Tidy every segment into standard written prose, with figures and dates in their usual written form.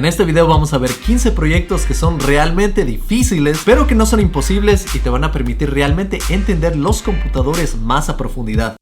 En este video vamos a ver 15 proyectos que son realmente difíciles, pero que no son imposibles y te van a permitir realmente entender los computadores más a profundidad.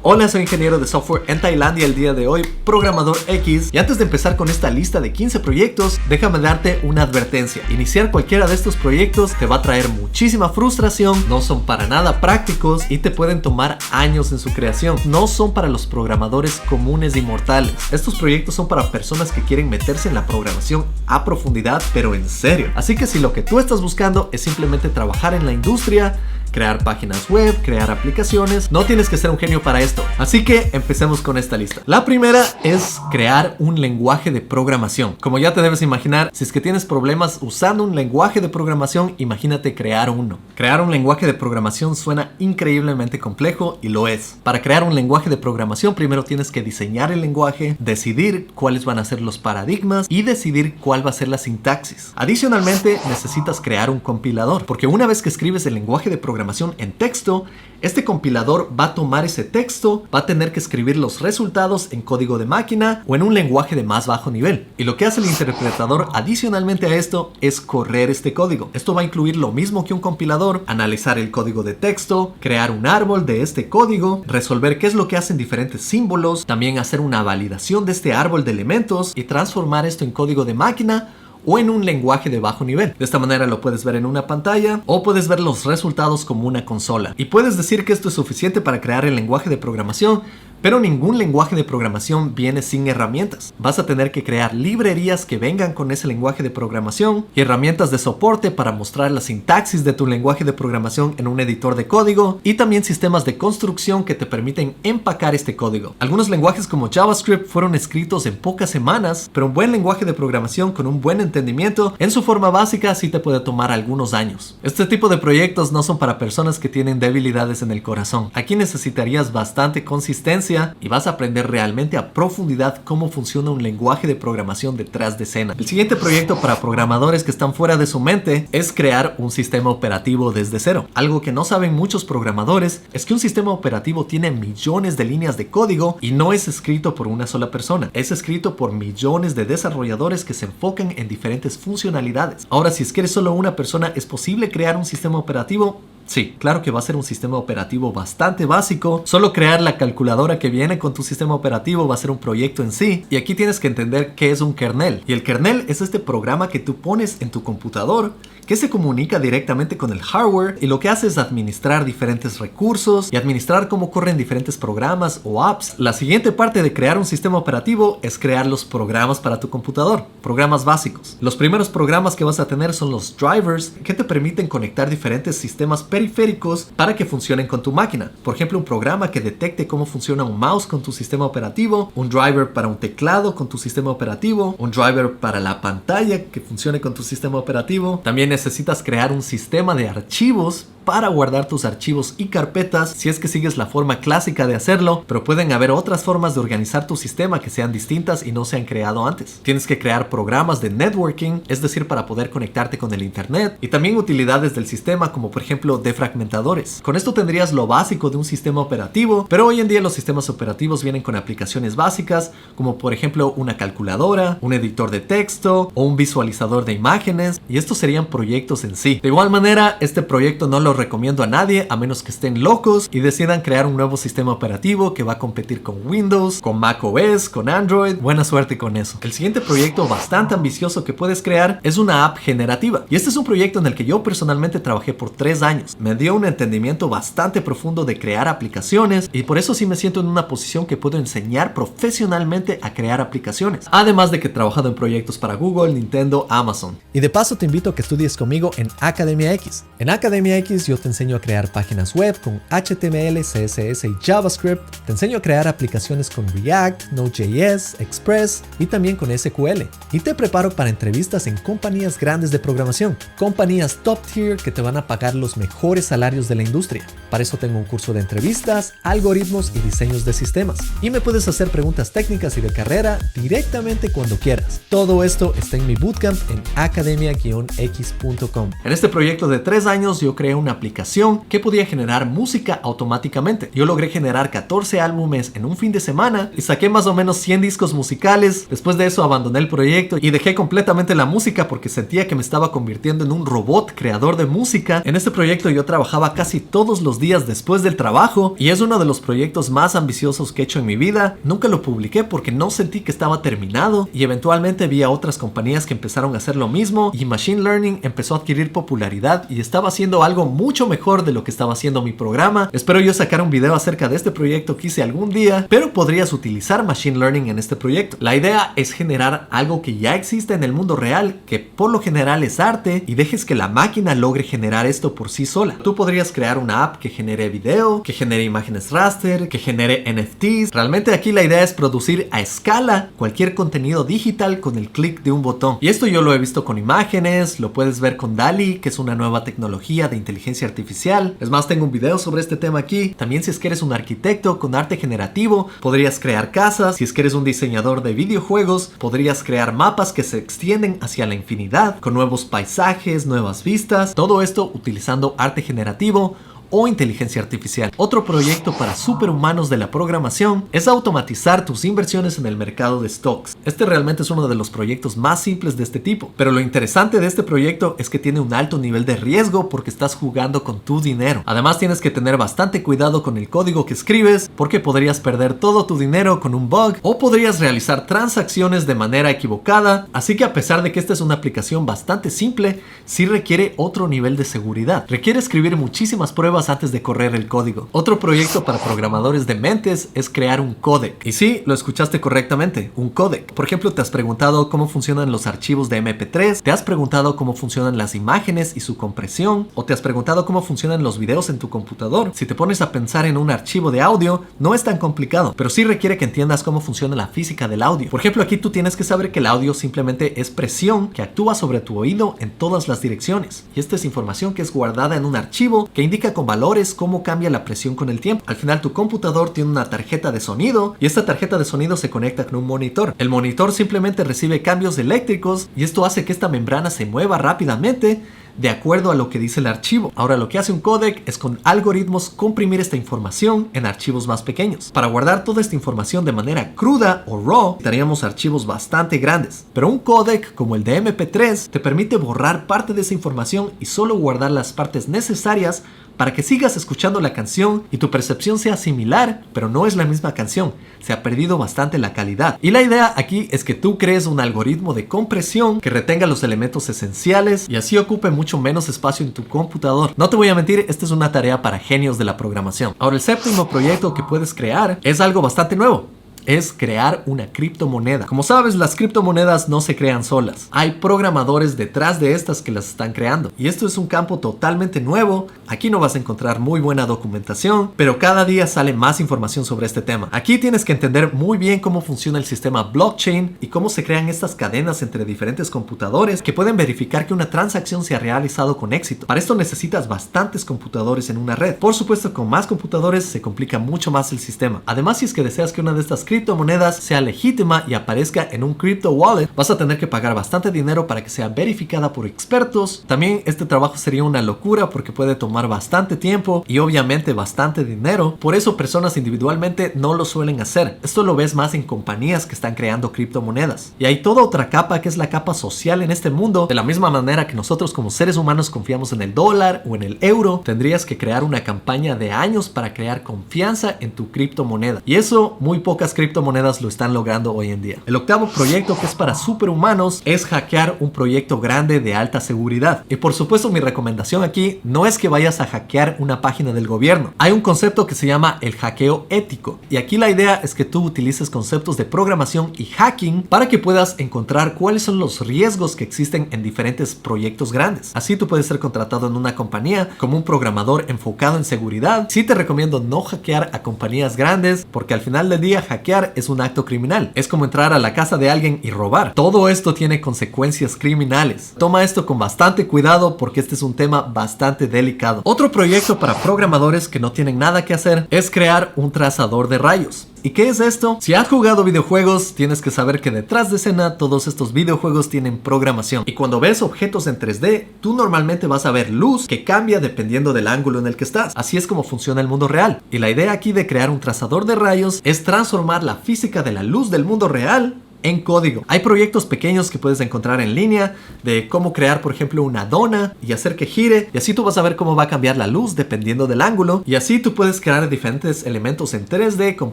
Hola, soy ingeniero de software en Tailandia el día de hoy, programador X. Y antes de empezar con esta lista de 15 proyectos, déjame darte una advertencia. Iniciar cualquiera de estos proyectos te va a traer muchísima frustración, no son para nada prácticos y te pueden tomar años en su creación. No son para los programadores comunes y mortales. Estos proyectos son para personas que quieren meterse en la programación a profundidad, pero en serio. Así que si lo que tú estás buscando es simplemente trabajar en la industria, crear páginas web, crear aplicaciones, no tienes que ser un genio para esto. Así que empecemos con esta lista. La primera es crear un lenguaje de programación. Como ya te debes imaginar, si es que tienes problemas usando un lenguaje de programación, imagínate crear uno. Crear un lenguaje de programación suena increíblemente complejo y lo es. Para crear un lenguaje de programación, primero tienes que diseñar el lenguaje, decidir cuáles van a ser los paradigmas y decidir cuál va a ser la sintaxis. Adicionalmente, necesitas crear un compilador, porque una vez que escribes el lenguaje de programación en texto, este compilador va a tomar ese texto, va a tener que escribir los resultados en código de máquina o en un lenguaje de más bajo nivel. Y lo que hace el interpretador adicionalmente a esto es correr este código. Esto va a incluir lo mismo que un compilador, analizar el código de texto, crear un árbol de este código, resolver qué es lo que hacen diferentes símbolos, también hacer una validación de este árbol de elementos y transformar esto en código de máquina o en un lenguaje de bajo nivel. De esta manera lo puedes ver en una pantalla o puedes ver los resultados como una consola. Y puedes decir que esto es suficiente para crear el lenguaje de programación, pero ningún lenguaje de programación viene sin herramientas. Vas a tener que crear librerías que vengan con ese lenguaje de programación y herramientas de soporte para mostrar la sintaxis de tu lenguaje de programación en un editor de código y también sistemas de construcción que te permiten empacar este código. Algunos lenguajes como JavaScript fueron escritos en pocas semanas, pero un buen lenguaje de programación con un buen entendimiento en su forma básica sí te puede tomar algunos años. Este tipo de proyectos no son para personas que tienen debilidades en el corazón. Aquí necesitarías bastante consistencia y vas a aprender realmente a profundidad cómo funciona un lenguaje de programación detrás de escena. El siguiente proyecto para programadores que están fuera de su mente es crear un sistema operativo desde cero. Algo que no saben muchos programadores es que un sistema operativo tiene millones de líneas de código y no es escrito por una sola persona. Es escrito por millones de desarrolladores que se enfocan en diferentes funcionalidades. Ahora, si es que eres solo una persona, ¿es posible crear un sistema operativo? Sí, claro que va a ser un sistema operativo bastante básico. Solo crear la calculadora que viene con tu sistema operativo va a ser un proyecto en sí. Y aquí tienes que entender qué es un kernel. Y el kernel es este programa que tú pones en tu computador que se comunica directamente con el hardware y lo que hace es administrar diferentes recursos y administrar cómo corren diferentes programas o apps. La siguiente parte de crear un sistema operativo es crear los programas para tu computador, programas básicos. Los primeros programas que vas a tener son los drivers que te permiten conectar diferentes sistemas periféricos para que funcionen con tu máquina. Por ejemplo, un programa que detecte cómo funciona un mouse con tu sistema operativo, un driver para un teclado con tu sistema operativo, un driver para la pantalla que funcione con tu sistema operativo. También necesitas crear un sistema de archivos para guardar tus archivos y carpetas si es que sigues la forma clásica de hacerlo, pero pueden haber otras formas de organizar tu sistema que sean distintas y no se han creado antes. Tienes que crear programas de networking, es decir, para poder conectarte con el internet, y también utilidades del sistema como por ejemplo defragmentadores. Con esto tendrías lo básico de un sistema operativo, pero hoy en día los sistemas operativos vienen con aplicaciones básicas como por ejemplo una calculadora, un editor de texto o un visualizador de imágenes, y estos serían proyectos en sí. De igual manera, este proyecto no lo recomiendo a nadie a menos que estén locos y decidan crear un nuevo sistema operativo que va a competir con Windows, con macOS, con Android. Buena suerte con eso. El siguiente proyecto bastante ambicioso que puedes crear es una app generativa. Y este es un proyecto en el que yo personalmente trabajé por 3 años. Me dio un entendimiento bastante profundo de crear aplicaciones y por eso sí me siento en una posición que puedo enseñar profesionalmente a crear aplicaciones. Además de que he trabajado en proyectos para Google, Nintendo, Amazon. Y de paso te invito a que estudies conmigo en Academia X. En Academia X yo te enseño a crear páginas web con HTML, CSS y JavaScript. Te enseño a crear aplicaciones con React, Node.js, Express y también con SQL. Y te preparo para entrevistas en compañías grandes de programación, compañías top tier que te van a pagar los mejores salarios de la industria. Para eso tengo un curso de entrevistas, algoritmos y diseños de sistemas. Y me puedes hacer preguntas técnicas y de carrera directamente cuando quieras. Todo esto está en mi bootcamp en academia-x.com. En este proyecto de 3 años yo creé una aplicación que podía generar música automáticamente. Yo logré generar 14 álbumes en un fin de semana y saqué más o menos 100 discos musicales. Después de eso abandoné el proyecto y dejé completamente la música porque sentía que me estaba convirtiendo en un robot creador de música. En este proyecto yo trabajaba casi todos los días después del trabajo y es uno de los proyectos más ambiciosos que he hecho en mi vida. Nunca lo publiqué porque no sentí que estaba terminado y eventualmente vi a otras compañías que empezaron a hacer lo mismo y Machine Learning empezó a adquirir popularidad y estaba haciendo algo mucho mejor de lo que estaba haciendo mi programa. Espero yo sacar un video acerca de este proyecto que hice algún día, pero podrías utilizar Machine Learning en este proyecto. La idea es generar algo que ya existe en el mundo real, que por lo general es arte, y dejes que la máquina logre generar esto por sí sola. Tú podrías crear una app que genere video, que genere imágenes raster, que genere NFTs. Realmente aquí la idea es producir a escala cualquier contenido digital con el clic de un botón. Y esto yo lo he visto con imágenes, lo puedes ver con DALL-E, que es una nueva tecnología de inteligencia artificial. Es más, tengo un video sobre este tema aquí. También si es que eres un arquitecto con arte generativo, podrías crear casas. Si es que eres un diseñador de videojuegos, podrías crear mapas que se extienden hacia la infinidad, con nuevos paisajes, nuevas vistas. Todo esto utilizando arte generativo o inteligencia artificial. Otro proyecto para superhumanos de la programación es automatizar tus inversiones en el mercado de stocks. Este realmente es uno de los proyectos más simples de este tipo, pero lo interesante de este proyecto es que tiene un alto nivel de riesgo porque estás jugando con tu dinero. Además tienes que tener bastante cuidado con el código que escribes porque podrías perder todo tu dinero con un bug o podrías realizar transacciones de manera equivocada, así que a pesar de que esta es una aplicación bastante simple, sí requiere otro nivel de seguridad. Requiere escribir muchísimas pruebas antes de correr el código. Otro proyecto para programadores dementes es crear un códec. Y sí, lo escuchaste correctamente, un códec. Por ejemplo, te has preguntado cómo funcionan los archivos de MP3, te has preguntado cómo funcionan las imágenes y su compresión, o te has preguntado cómo funcionan los videos en tu computador. Si te pones a pensar en un archivo de audio, no es tan complicado, pero sí requiere que entiendas cómo funciona la física del audio. Por ejemplo, aquí tú tienes que saber que el audio simplemente es presión que actúa sobre tu oído en todas las direcciones. Y esta es información que es guardada en un archivo que indica con valores cómo cambia la presión con el tiempo. Al final tu computador tiene una tarjeta de sonido y esta tarjeta de sonido se conecta con un monitor. El monitor simplemente recibe cambios eléctricos y esto hace que esta membrana se mueva rápidamente de acuerdo a lo que dice el archivo. Ahora lo que hace un códec es con algoritmos comprimir esta información en archivos más pequeños. Para guardar toda esta información de manera cruda o raw, necesitaríamos archivos bastante grandes. Pero un códec como el de MP3 te permite borrar parte de esa información y solo guardar las partes necesarias para que sigas escuchando la canción y tu percepción sea similar, pero no es la misma canción. Se ha perdido bastante la calidad. Y la idea aquí es que tú crees un algoritmo de compresión que retenga los elementos esenciales y así ocupe mucho menos espacio en tu computador. No te voy a mentir, esta es una tarea para genios de la programación. Ahora, el séptimo proyecto que puedes crear es algo bastante nuevo. Es crear una criptomoneda. Como sabes, las criptomonedas no se crean solas. Hay programadores detrás de estas que las están creando. Y esto es un campo totalmente nuevo. Aquí no vas a encontrar muy buena documentación, pero cada día sale más información sobre este tema. Aquí tienes que entender muy bien cómo funciona el sistema blockchain y cómo se crean estas cadenas entre diferentes computadores que pueden verificar que una transacción se ha realizado con éxito. Para esto necesitas bastantes computadores en una red. Por supuesto, con más computadores se complica mucho más el sistema. Además, si es que deseas que una de estas criptomonedas sea legítima y aparezca en un crypto wallet, vas a tener que pagar bastante dinero para que sea verificada por expertos. También este trabajo sería una locura porque puede tomar bastante tiempo y obviamente bastante dinero. Por eso personas individualmente no lo suelen hacer. Esto lo ves más en compañías que están creando criptomonedas. Y hay toda otra capa que es la capa social en este mundo. De la misma manera que nosotros como seres humanos confiamos en el dólar o en el euro, tendrías que crear una campaña de años para crear confianza en tu criptomoneda. Y eso muy pocas criptomonedas lo están logrando hoy en día. El octavo proyecto, que es para superhumanos, es hackear un proyecto grande de alta seguridad. Y por supuesto, mi recomendación aquí no es que vayas a hackear una página del gobierno. Hay un concepto que se llama el hackeo ético. Y aquí la idea es que tú utilices conceptos de programación y hacking para que puedas encontrar cuáles son los riesgos que existen en diferentes proyectos grandes. Así tú puedes ser contratado en una compañía como un programador enfocado en seguridad. Sí te recomiendo no hackear a compañías grandes porque al final del día hackear es un acto criminal. Es como entrar a la casa de alguien y robar. Todo esto tiene consecuencias criminales. Toma esto con bastante cuidado porque este es un tema bastante delicado. Otro proyecto para programadores que no tienen nada que hacer es crear un trazador de rayos. ¿Y qué es esto? Si has jugado videojuegos, tienes que saber que detrás de escena todos estos videojuegos tienen programación. Y cuando ves objetos en 3D, tú normalmente vas a ver luz que cambia dependiendo del ángulo en el que estás. Así es como funciona el mundo real. Y la idea aquí de crear un trazador de rayos es transformar la física de la luz del mundo real en código. Hay proyectos pequeños que puedes encontrar en línea de cómo crear, por ejemplo, una dona y hacer que gire, y así tú vas a ver cómo va a cambiar la luz dependiendo del ángulo, y así tú puedes crear diferentes elementos en 3D con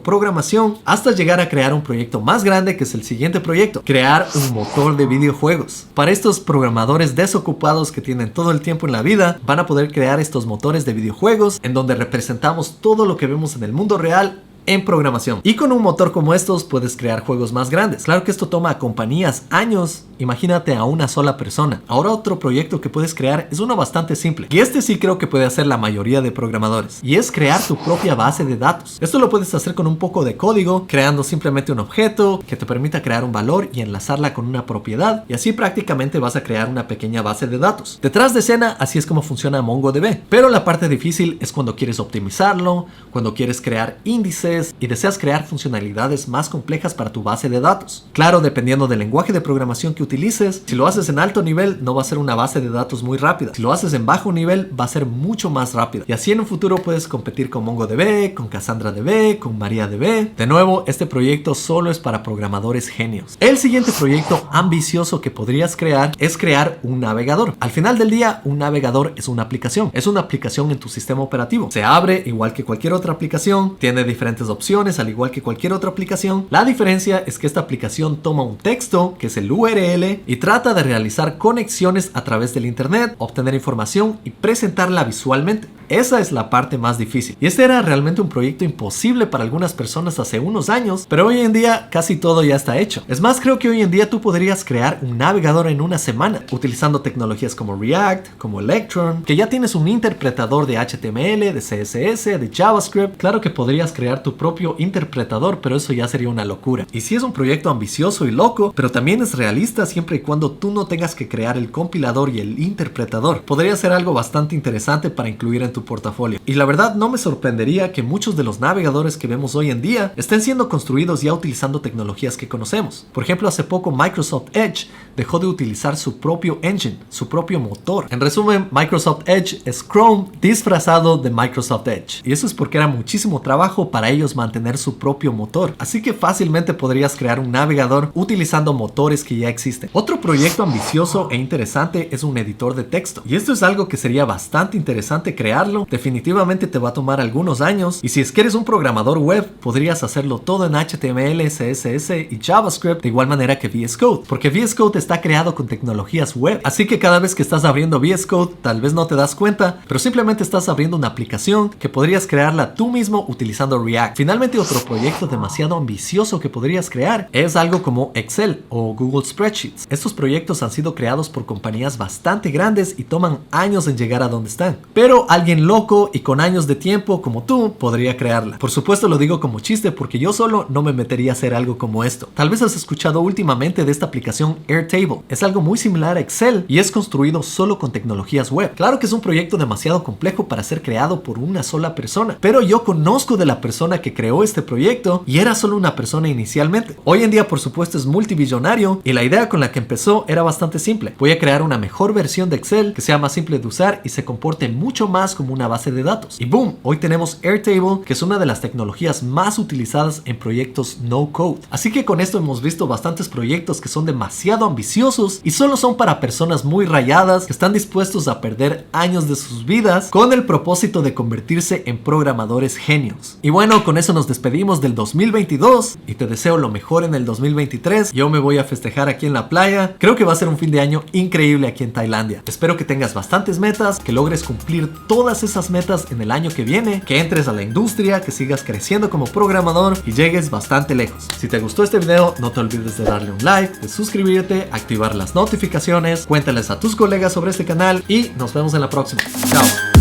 programación hasta llegar a crear un proyecto más grande, que es el siguiente proyecto: crear un motor de videojuegos. Para estos programadores desocupados que tienen todo el tiempo en la vida, van a poder crear estos motores de videojuegos en donde representamos todo lo que vemos en el mundo real en programación. Y con un motor como estos puedes crear juegos más grandes. Claro que esto toma a compañías años, imagínate a una sola persona. Ahora otro proyecto que puedes crear es uno bastante simple, y este sí creo que puede hacer la mayoría de programadores, y es crear tu propia base de datos. Esto lo puedes hacer con un poco de código, creando simplemente un objeto que te permita crear un valor y enlazarla con una propiedad, y así prácticamente vas a crear una pequeña base de datos. Detrás de escena, así es como funciona MongoDB, pero la parte difícil es cuando quieres optimizarlo, cuando quieres crear índices y deseas crear funcionalidades más complejas para tu base de datos. Claro, dependiendo del lenguaje de programación que utilices, si lo haces en alto nivel no va a ser una base de datos muy rápida. Si lo haces en bajo nivel va a ser mucho más rápida. Y así en un futuro puedes competir con MongoDB, con CassandraDB, con MariaDB. De nuevo, este proyecto solo es para programadores genios. El siguiente proyecto ambicioso que podrías crear es crear un navegador. Al final del día, un navegador es una aplicación. Es una aplicación en tu sistema operativo. Se abre igual que cualquier otra aplicación, tiene diferentes opciones al igual que cualquier otra aplicación. La diferencia es que esta aplicación toma un texto, que es el URL, y trata de realizar conexiones a través del internet, obtener información y presentarla visualmente. Esa es la parte más difícil. Y este era realmente un proyecto imposible para algunas personas hace unos años, pero hoy en día casi todo ya está hecho. Es más, creo que hoy en día tú podrías crear un navegador en una semana, utilizando tecnologías como React, como Electron, que ya tienes un interpretador de HTML, de CSS, de JavaScript. Claro que podrías crear tu propio interpretador, pero eso ya sería una locura. Y sí es un proyecto ambicioso y loco, pero también es realista siempre y cuando tú no tengas que crear el compilador y el interpretador. Podría ser algo bastante interesante para incluir en tu portafolio. Y la verdad no me sorprendería que muchos de los navegadores que vemos hoy en día estén siendo construidos ya utilizando tecnologías que conocemos. Por ejemplo, hace poco Microsoft Edge dejó de utilizar su propio engine, su propio motor. En resumen, Microsoft Edge es Chrome disfrazado de Microsoft Edge. Y eso es porque era muchísimo trabajo para ellos mantener su propio motor. Así que fácilmente podrías crear un navegador utilizando motores que ya existen. Otro proyecto ambicioso e interesante es un editor de texto. Y esto es algo que sería bastante interesante crearlo. Definitivamente te va a tomar algunos años, y si es que eres un programador web, podrías hacerlo todo en HTML, CSS y JavaScript, de igual manera que VS Code, porque VS Code está creado con tecnologías web. Así que cada vez que estás abriendo VS Code, tal vez no te das cuenta, pero simplemente estás abriendo una aplicación que podrías crearla tú mismo utilizando React. Finalmente, otro proyecto demasiado ambicioso que podrías crear es algo como Excel o Google Spreadsheets. Estos proyectos han sido creados por compañías bastante grandes y toman años en llegar a donde están, pero alguien loco y con años de tiempo como tú podría crearla. Por supuesto lo digo como chiste, porque yo solo no me metería a hacer algo como esto. Tal vez has escuchado últimamente de esta aplicación Airtable. Es algo muy similar a Excel y es construido solo con tecnologías web. Claro que es un proyecto demasiado complejo para ser creado por una sola persona, pero yo conozco de la persona que creó este proyecto y era solo una persona inicialmente. Hoy en día por supuesto es multibillonario, y la idea con la que empezó era bastante simple: voy a crear una mejor versión de Excel que sea más simple de usar y se comporte mucho más como una base de datos. Y boom, hoy tenemos Airtable, que es una de las tecnologías más utilizadas en proyectos no code. Así que con esto hemos visto bastantes proyectos que son demasiado ambiciosos y solo son para personas muy rayadas que están dispuestos a perder años de sus vidas con el propósito de convertirse en programadores genios. Y bueno, con eso nos despedimos del 2022 y te deseo lo mejor en el 2023. Yo me voy a festejar aquí en la playa. Creo que va a ser un fin de año increíble aquí en Tailandia. Espero que tengas bastantes metas, que logres cumplir todas esas metas en el año que viene, que entres a la industria, que sigas creciendo como programador y llegues bastante lejos. Si te gustó este video, no te olvides de darle un like, de suscribirte, activar las notificaciones, cuéntales a tus colegas sobre este canal y nos vemos en la próxima. Chao.